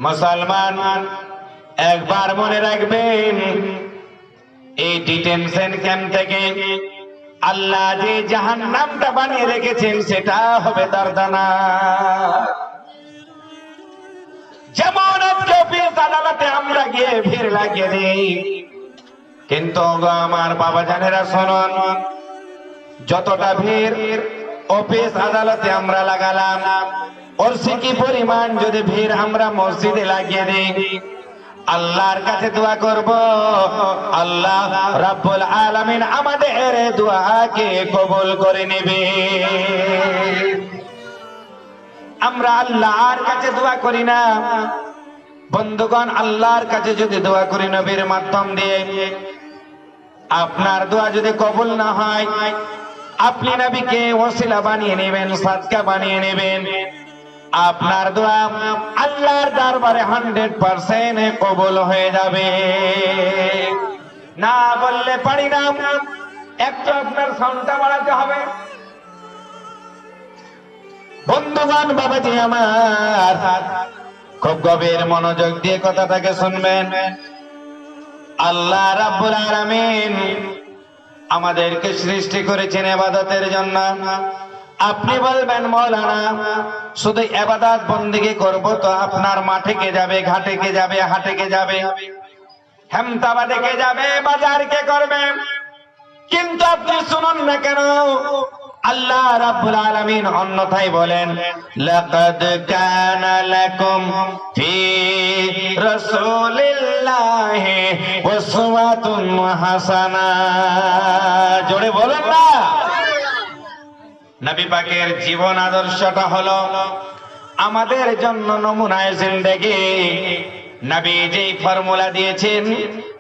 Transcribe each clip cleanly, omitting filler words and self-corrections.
মুসলমান একবার মনে রাখবেন, এই ডিটেনশন ক্যাম্প থেকে আল্লাহ যে জাহান্নামটা বানিয়ে রেখেছেন সেটা হবে দর্দনাক। যেমন আজকে অফিস আদালতে আমরা গিয়ে ভিড় লাগিয়ে দিই, কিন্তু আমার বাবা জানেরা শুনুন, যতটা ভিড় অফিস আদালতে আমরা লাগালাম, ওর কি পরিমাণ যদি ভিড় আমরা মসজিদে লাগিয়ে দিই, আল্লাহর কাছে দোয়া করব, আল্লাহ রাব্বুল আলামিন আমাদের দোয়াকে কবুল করে নেবে। আমরা আল্লাহর কাছে দোয়া করি না বন্ধুগণ, আল্লাহর কাছে যদি দোয়া করি নবীর মাধ্যম দিয়ে, আপনার দোয়া যদি কবুল না হয়, আপনি নবীকে ওসিলা বানিয়ে নেবেন, সাদকা বানিয়ে নেবেন, আপনার দোয়া আল্লাহর দরবারে 100% কবুল হয়ে যাবে। না বললে পারি না, একটু আপনার সাউন্ডটা বাড়াতে হবে। বন্ধুগণ, বাবাজি আমার, খুব গভীর মনোযোগ দিয়ে কথাটাকে শুনবেন। আল্লাহ রাব্বুল আলামিন আমাদেরকে সৃষ্টি করেছেন ইবাদতের জন্য। আপনি বলবেন মাওলানা শুধু ইবাদত বন্দেগী করব তো আপনার মাঠে কে যাবে, ঘাটে কে যাবে, হাটে কে যাবে, হেমতাবাদে কে যাবে, বাজার কে করবে? কিন্তু আপনি শুনুন না কেন, আল্লাহ রাব্বুল আলামিন অন্যথায় বলেন, লাকাদ কানা লাকুম ফি রাসূলিল্লাহি উসওয়াতুন হাসানা। জোরে বলেন না। নবী পাকের জীবন আদর্শটা হলো আমাদের জন্য নমুনায়ে জিন্দেগি। নবী যেই ফর্মুলা দিয়েছেন,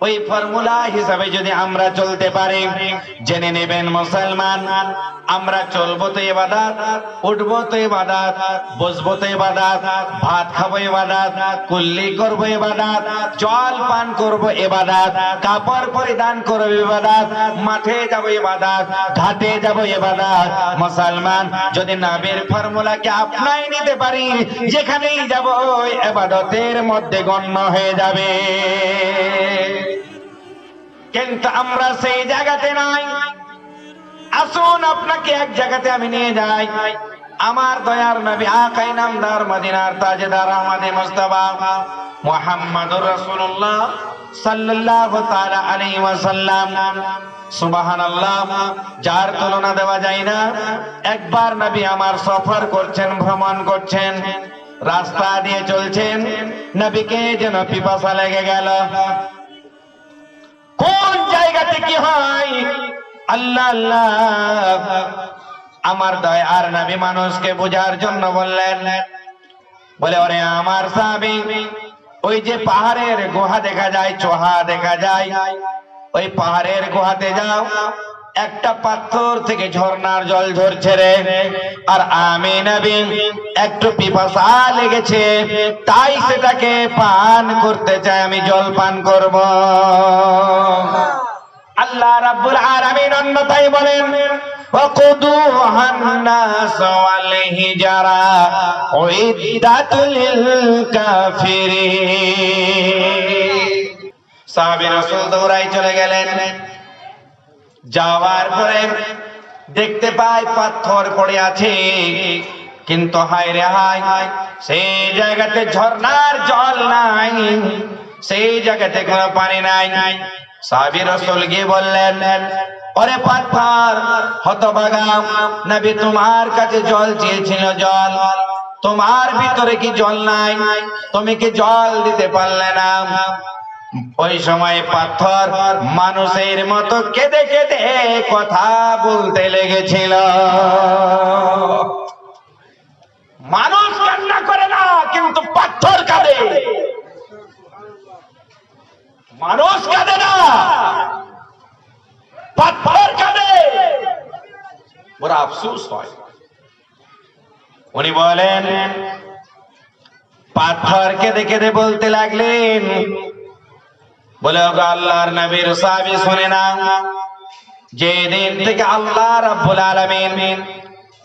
ওই ফর্মুলা হিসাবে যদি আমরা চলতে পারি, জেনে নেবেন মুসলমান, আমরা চলবো তো ইবাদত, উঠবো তো ইবাদত, বসবো তো ইবাদত, ভাত খাবো ইবাদত, কুল্লি করবো ইবাদত, জল পান করবো ইবাদত, কাপড় পরিধান করবো ইবাদত, মাঠে যাবো ইবাদত, ঘাটে যাবো ইবাদত। মুসলমান যদি নবীর ফর্মুলাকে আপনাই নিতে পারি, যেখানেই যাবো ইবাদতের মধ্যে গণ্য হয়ে যাবে। কিন্তু আমরা সেই জায়গাতে নাই। আসুন আপনাকে এক জায়গাতে আমি নিয়ে যাই। আমার দয়ার নবী আকাই নামদার মদিনার তাজদার আহমদ মুস্তাফা মুহাম্মদুর রাসূলুল্লাহ সাল্লাল্লাহু তাআলা আলাইহি ওয়াসাল্লাম, সুবহানাল্লাহ, যার তুলনা দেওয়া যায় না। একবার নবী আমার সফর করছেন, ভ্রমণ করছেন, রাস্তা দিয়ে চলছেন, নবীকে যেন পিপাসা লেগে গেল। কোন জায়গাতে কি হয়, আল্লাহ আল্লাহ, আমার দয়ার নবী মানুষকে বোঝার জন্য বললেন, বলে ওরে আমার সাহাবী, ওই যে পাহাড়ের গুহা দেখা যায়, চোহা দেখা যায়, ওই পাহাড়ের গুহাতে যাও, একটা পাথর থেকে ঝর্ণার জল ঝরছে রে, আর আমি নবী একটু পিপাসা লেগেছে, তাই সেটাকে পান করতে চাই, আমি জল পান করব। আল্লাহ রাব্বুল আলামিন অন্যথায় বলেন, ওয়াকুদুহান নাস ওয়াল হিজারা উইদ্দাতুল লিল কাফিরিন। সাহাবী রাসূল দৌড়াই চলে গেলেন। যাওয়ার পরে দেখতে পাই পাথর পড়ে আছে, কিন্তু হায় রে হায়, সেই জায়গাতে ঝর্ণার জল নাই, সেই জায়গাতে কোনো পানি নাই। সাহাবী রাসূল গিয়ে বললেন, ওরে পাথর, হতভাগা, নবী তোমার কাছে জল চেয়েছিল, জল, তোমার ভিতরে কি জল নাই? তুমি কি জল দিতে পারলে না? ওই সময় পাথর মানুষের মতো কেঁদে কেঁদে কথা বলতে লেগেছিল। মানুষ কান্না করে না, কিন্তু পাথর কাঁদে। মানুষ কাঁদে না, পাথর কাঁদে। বড় আফসোস হয়। উনি বলেন, পাথর কেঁদে কেঁদে বলতে লাগলেন, বলে আল্লাহর নবীর সাহাবী শুনে না, যে দিন থেকে আল্লাহ রাব্বুল আলামিন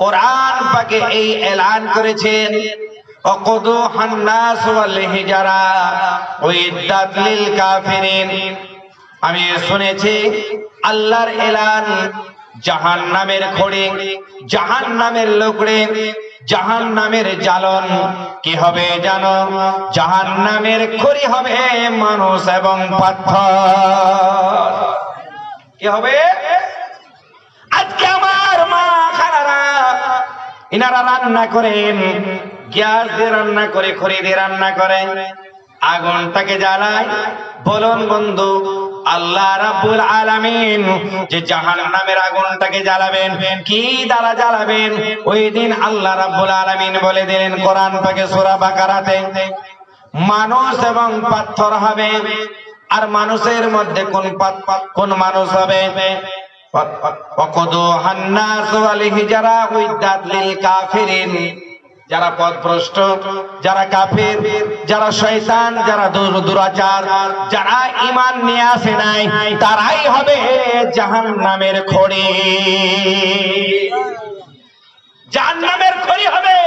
কোরআন পাকে এই এলান করেছেন, ওয়াকুদুহান নাস ওয়াল হিজারা উইদ্দাত লিল কাফিরিন। আমি শুনেছি আল্লাহর এলান, জাহান্নামের খড়ি, জাহান্নামের লোকড়ে, জাহান্নামের জ্বালন কি হবে জানো? জাহান্নামের খড়ি হবে মানুষ এবং পাথর। কি হবে? আজকে আমার মা খালারা ইনারা রান্না করেন, গ্যাস দিয়ে রান্না করে, খড়ি দিয়ে রান্না করেন, আগুনটাকে জ্বালায়। বলুন বন্ধু, আল্লাহ রাব্বুল আলামিন যে জাহান্নামের আগুনটাকে জ্বালাবেন, কি দ্বারা জ্বালাবেন? ওই দিন আল্লাহ রাব্বুল আলামিন বলে দিলেন কোরআন পাকে সূরা বাকারাতে, মানুষ এবং পাথর হবে। আর মানুষের মধ্যে কোন মানুষ হবে? ওয়াকুদুহান নাস ওয়াল হিজারা উইদ্দাত লিল কাফিরিন। যারা পথভ্রষ্ট, যারা কাফের, যারা শয়তান, যারা দুরাচার, যারা ঈমান নিয়ে আসে নাই, তারাই হবে জাহান্নামের খড়ি। জাহান্নামের খড়ি হবে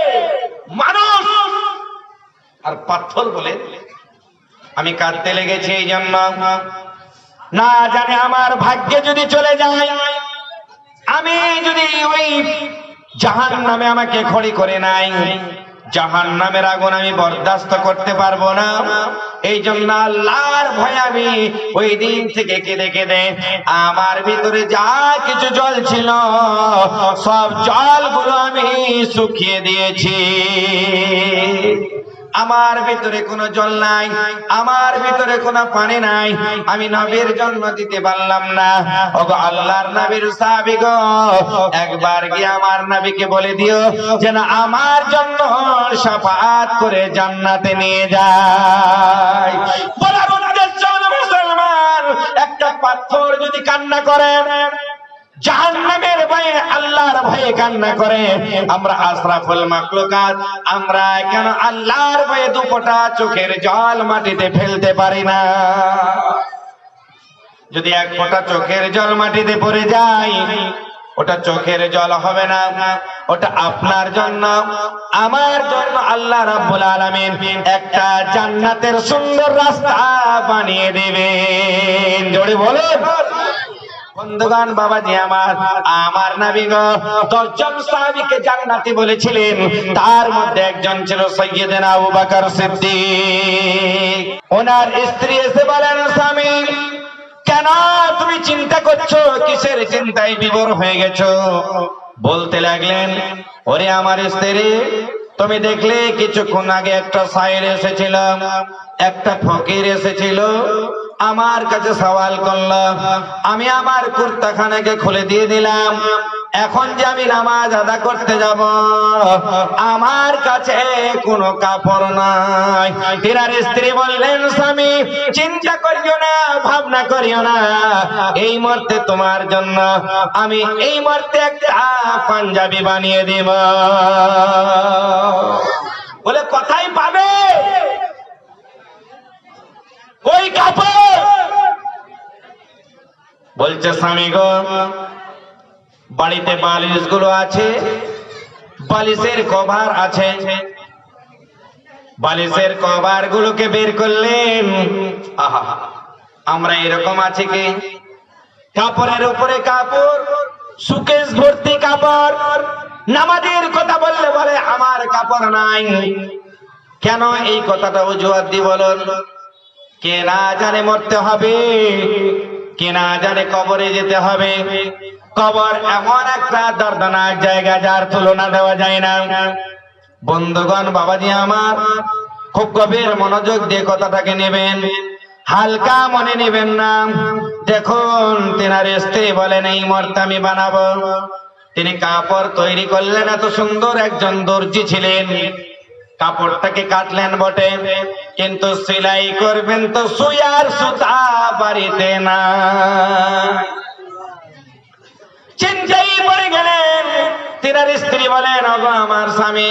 মানুষ আর পাথর। বলে আমি কাঁদতে লেগেছি এই জন্য, না জানে আমার ভাগ্যে যদি চলে যায়, আমি যদি ওই জাহান্নামে আমাকে খড়ি করে নাই, জাহান্নামের আগুন আমি বরদাস্ত করতে পারবো না। এই জন্য আল্লাহর ভয় আমি ওই দিন থেকে কেঁদে কেঁদে আমার ভিতরে যা কিছু জল ছিল সব জলগুলো আমি শুকিয়ে দিয়েছি। আমার ভিতরে কোনো জল নাই, আমার ভিতরে কোনো পানি নাই, আমি নবীর জন্য দিতে পারলাম না। ওগো আল্লাহর নবীর সাহাবী গো, একবার গিয়ে আমার নবীকে বলে দিও যেন আমার জন্য শাফাআত করে জান্নাতে নিয়ে যায়। বলা উদ্দেশ্য মুসলমান, একটা পাথর যদি কান্না করে, জাহান্নামের ভয়ে, আল্লাহর ভয়ে কান্না করে, আমরা আশরাফুল মাখলুকাত, আমরা কেন আল্লাহর ভয়ে দুপোটা চোখের জল মাটিতে ফেলতে পারি না? যদি এক ফোঁটা চোখের জল মাটিতে পড়ে যায়, ওটা চোখের জল হবে না, ওটা আপনার জন্য, আমার জন্য আল্লাহ রাব্বুল আলামিন একটা জান্নাতের সুন্দর রাস্তা বানিয়ে দেবেন। জোরে বলুন বন্ধুগণ, বাবাজি আমার নবী গো 10 জন সাহাবীকে জান্নাতি বলেছিলেন, তার মধ্যে একজন ছিল সাইয়্যিদনা আবু বকর সিদ্দিক। ওনার স্ত্রী এসে বলেন, স্বামী কেন তুমি চিন্তা করছো? কিসের চিন্তায় বিভোর হয়ে গেছো? বলতে লাগলেন, ওরে আমার স্ত্রী, তুমি দেখলে কিছুক্ষণ আগে একটা শায়ের এসেছিল, একটা ফকির এসেছিল, আমার কাছে সওয়াল করলো, আমি আমার কুর্তাখানাকে খুলে দিয়ে দিলাম, এখন যে আমি নামাজ আদা করতে যাব, আমার কাছে কোনো কাপড় নাই। তিনার স্ত্রী বললেন, স্বামী চিন্তা করিও না, ভাবনা করিও না, এই মুহূর্তে তোমার জন্য আমি এই মুহূর্তে একটা পাঞ্জাবি বানিয়ে দেব। বলে কোথায় পাবে ওই কাপড়? বলছে, স্বামী গো, বাড়িতে বালিশ গুলো আছে, বালিশের কভার আছে, বালিশের কভার গুলোকে বের করলেন। আহা, আমরা এরকম আছে কি? কাপড়ের উপরে কাপড়, সুকেশ ভর্তি কাপড়। নামাজের কথা বললে বলে আমার কাপড় নাই। কেন এই কথাটা অজুহাত দিয়ে বলুন? কে না জানে মরতে হবে, কে না জানে কবরে যেতে হবে। কবর এমন একটা দর্দনাক জায়গা যার তুলনা দেওয়া যায় না। বন্ধুগণ, বাবাজি আমার, খুব গভীর মনোযোগ দিয়ে কথাটাকে নেবেন, হালকা মনে নেবেন না। দেখুন, তেনার স্ত্রী বলেন এই মুহূর্তে আমি বানাবো। তিনি কাপড় তৈরি করলেন, এত সুন্দর একজন দর্জি ছিলেন। কাপড়টাকে কাটলেন বটে, কিন্তু সেলাই করবেন তো সুইয়ার সুতা বাড়িতে না। চিন্তাই পড়ে গেলেন। তিনার স্ত্রী বলেন, ওগো আমার স্বামী,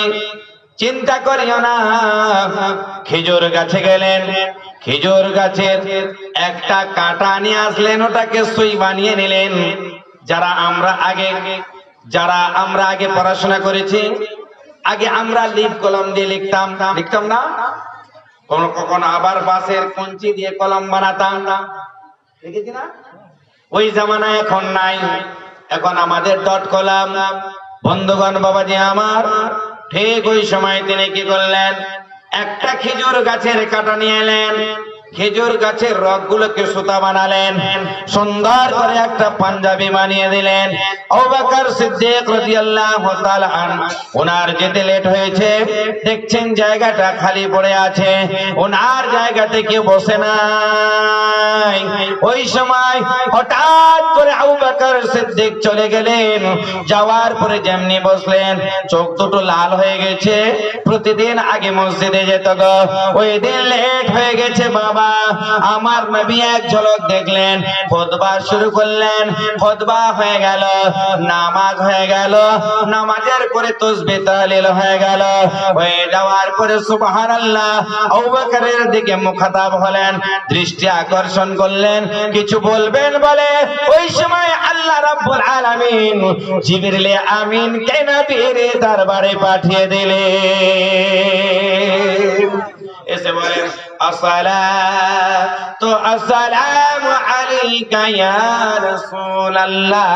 চিন্তা করিও না। খেজুর গাছে গেলেন, খেজুর গাছের একটা কাঁটা নিয়ে আসলেন, ওটাকে সুই বানিয়ে নিলেন। যারা আমরা আগে পড়াশোনা করেছি, আগে আমরা লিপ কলম দিয়ে লিখতাম না, কখনো আবার বাঁশের কঞ্চি দিয়ে কলম বানাতাম না, দেখেছি না? ওই জামানা এখন নাই, এখন আমাদের ডট কলম। বন্ধুগণ, বাবাজি আমার, ঠিক ওই সময় তিনি কি করলেন, একটা খেজুর গাছের কাটা নিয়ে এলেন, খেজুর গাছের রগগুলোকে সুতা বানালেন, সুন্দর করে একটা পাঞ্জাবি বানিয়ে দিলেন। আবু বকর সিদ্দিক রাদিয়াল্লাহু তাআলা আনহু, ওনার যেতে লেট হয়েছে, দেখছেন জায়গাটা খালি পড়ে আছে, ওনার জায়গাতে কেউ বসে নাই। ওই সময় হঠাৎ করে আবু বকর সিদ্দিক চলে গেলেন, যাওয়ার পরে যেমনি বসলেন, চোখ দুটো লাল হয়ে গেছে। প্রতিদিন আগে মসজিদে যেত গো, ওই দিন লেট হয়ে গেছে বাবা। আমার নবী এক ঝলক দেখলেন, খুতবা শুরু করলেন, খুতবা হয়ে গেল, নামাজ হয়ে গেল, নামাজের পরে তাসবিহ তাহলিল হয়ে গেল, হয়ে যাওয়ার পরে সুবহানাল্লাহ আবু বকরের দিকে মুখাতাব হলেন, দৃষ্টি আকর্ষণ করলেন, কিছু বলবেন বলে ওই সময় আল্লাহ রাব্বুল আলামিন জিবরিল আমিন কে নবীর দরবারে পাঠিয়ে দিলেন। এসে বলেন, আসসালাতু আসসালামু আলাইকা ইয়া রাসূলুল্লাহ,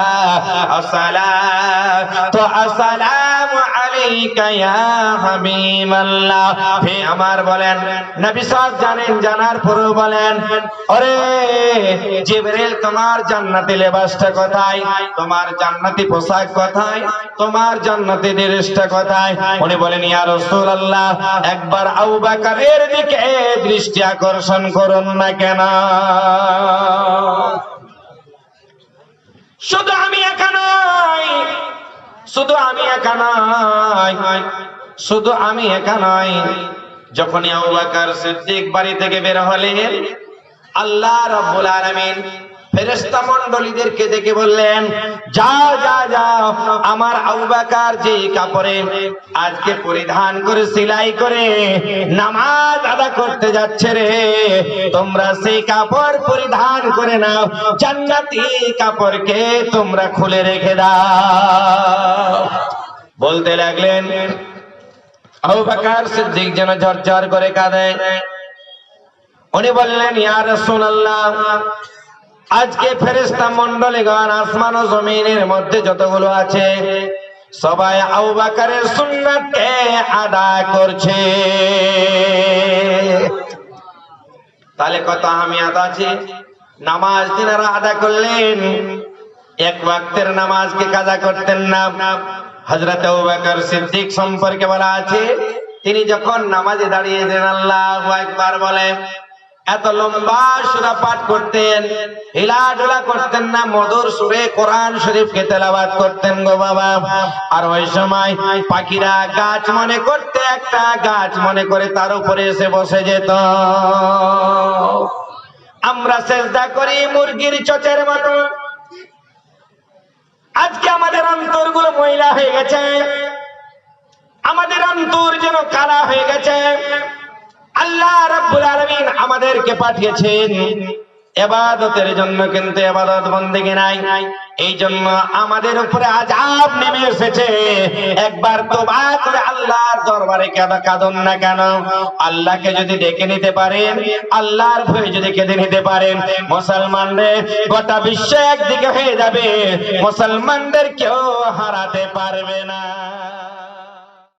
আসসালাতু আসসালামু আলাইকা ইয়া হাবিবাল্লাহ। হে আমার বলেন, নবী সাহেব জানেন, জানার পরেও বলেন, আরে জিবরিল, তোমার জান্নাতি লেবাসটা কোথায়, তোমার জান্নাতি পোশাক কোথায়, তোমার জান্নাতি ড্রেসটা কোথায়? উনি বলেন, ইয়া রাসূলুল্লাহ, একবার আবু বকরের দিকে দৃষ্টি আকর্ষণ করুন না কেন? শুধু আমি একা নই, শুধু আমি একা নই, শুধু আমি একা নই। যখনই আবু বকর সিদ্দিক বাড়ি থেকে বের হলেন, আল্লাহ রাব্বুল আলামিন ফেরেশতা মণ্ডলীদেরকে ডেকে বললেন, যাও যাও যাও, আমার আবু বকর যে কাপড়ে আজকে পরিধান করে সেলাই করে নামাজ আদা করতে যাচ্ছে রে, তোমরা সেই কাপড় পরিধান করে নাও, জান্নাতি কাপড়কে তোমরা খুলে রেখে দাও। বলতে লাগলেন, আবু বকর সিদ্দিক যেন ঝরঝর করে কাঁদে। উনি বললেন, ইয়া রাসূলুল্লাহ, আজকে ফেরেশতা মণ্ডলীগণ আসমান ও জমিনের মধ্যে যতগুলো আছে সবাই আবু বকরের সুন্নাতকে আদায় করছে। তাহলে কত আহমিয়ত আছে। নামাজ তিনারা আদা করলেন, এক ওয়াক্তের নামাজকে কাজা করতেন না। হযরত আবু বকর সিদ্দিক সম্পর্কে বলা আছে, তিনি যখন নামাজে দাঁড়িয়েছেন আল্লাহু আকবার বলে, এত লম্বা সূরা পাঠ করতেন, হিলাঢুলা করতেন না, মধুর সুরে কোরআন শরীফকে তেলাওয়াত করতেন গো বাবা। আর ওই সময় পাখিরা গাছ মনে করতে, একটা গাছ মনে করে তার উপরে এসে বসে যেত। আমরা সেজদা করি মুরগির চোচের মতো। আজকে আমাদের অন্তরগুলো ময়লা হয়ে গেছে, আমাদের অন্তর যেন কালা হয়ে গেছে। আল্লাহ রাব্বুল আলামিন আমাদেরকে পাঠিয়েছেন ইবাদতের জন্য, কিন্তু ইবাদত বন্দেগী নাই। এই জন্য আমাদের উপরে আযাব নেমে এসেছে। একবার তওবা করে আল্লাহর দরবারে কাঁদুন না কেন? আল্লাহকে যদি ডেকে নিতে পারেন, আল্লাহর ভয়ে যদি কেঁদে নিতে পারেন, মুসলমানদের গোটা বিশ্ব একদিকে হয়ে যাবে, মুসলমানদের কেউ হারাতে পারবে না।